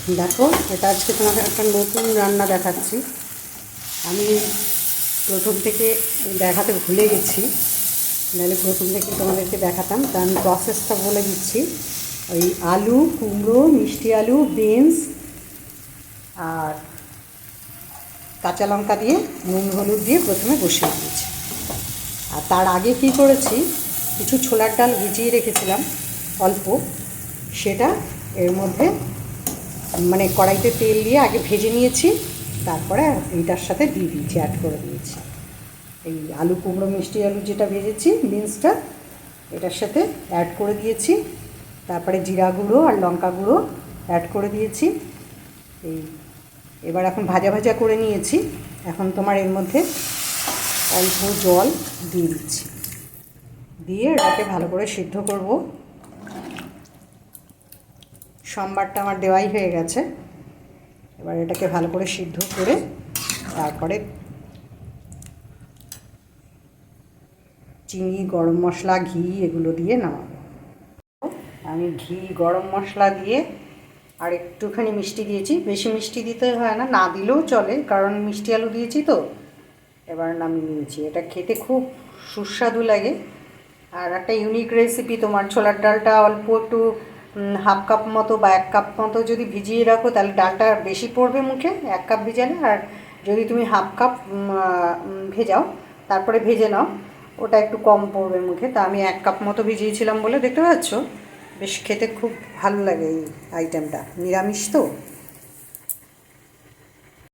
দেখো, এটা আজকে তোমাকে একটা নতুন রান্না দেখাচ্ছি। আমি প্রথম থেকে দেখাতে ভুলে গেছি, নাহলে প্রথম থেকে তোমাদেরকে দেখাতাম। তা আমি প্রসেসটা বলে দিচ্ছি। ওই আলু, কুমড়ো, মিষ্টি আলু, বিনস আর কাঁচা লঙ্কা দিয়ে নুন হলুদ দিয়ে প্রথমে বসিয়ে দিয়েছি। আর তার আগে কি করেছি, কিছু ছোলার ডাল ভিজিয়ে রেখেছিলাম অল্প, সেটা এর মধ্যে মানে কড়াইতে তেল দিয়ে আগে ভেজে নিয়েছি, তারপরে এইটার সাথে দিয়ে দিয়েছি, অ্যাড করে দিয়েছি। এই আলু, কুমড়ো, মিষ্টি আলু যেটা ভেজেছি বিনসটা, এটার সাথে অ্যাড করে দিয়েছি। তারপরে জিরা গুঁড়ো আর লঙ্কা গুঁড়ো অ্যাড করে দিয়েছি। এবার এখন ভাজা ভাজা করে নিয়েছি। এখন তোমার এর মধ্যে অল্প জল দিয়ে দিচ্ছি, দিয়ে এটাকে ভালো করে সিদ্ধ করব। সম্বারটা আমার দেওয়াই হয়ে গেছে। এবার এটাকে ভালো করে সিদ্ধ করে তারপরে চিনি, গরম মশলা, ঘি এগুলো দিয়ে নামাবো। আমি ঘি, গরম মশলা দিয়ে আর একটুখানি মিষ্টি দিয়েছি। বেশি মিষ্টি দিতে হয় না, না দিলেও চলে, কারণ মিষ্টি আলু দিয়েছি তো। এবার নামিয়ে নিয়েছি। এটা খেতে খুব সুস্বাদু লাগে। আর একটা ইউনিক রেসিপি, তোমার ছোলার ডালটা অল্প একটু হাফ কাপ মতো বা 1 কাপ মতো যদি ভিজিয়ে রাখো, তাহলে ডালটা বেশি পড়বে মুখে 1 কাপ ভিজালে। আর যদি তুমি হাফ কাপ ভেজাও, তারপরে ভেজে নাও, ওটা একটু কম পড়বে মুখে। তা আমি 1 কাপ মতো ভিজিয়েছিলাম বলে, দেখতে পাচ্ছ বেশ খেতে খুব ভালো লাগে এই আইটেমটা, নিরামিষ তো।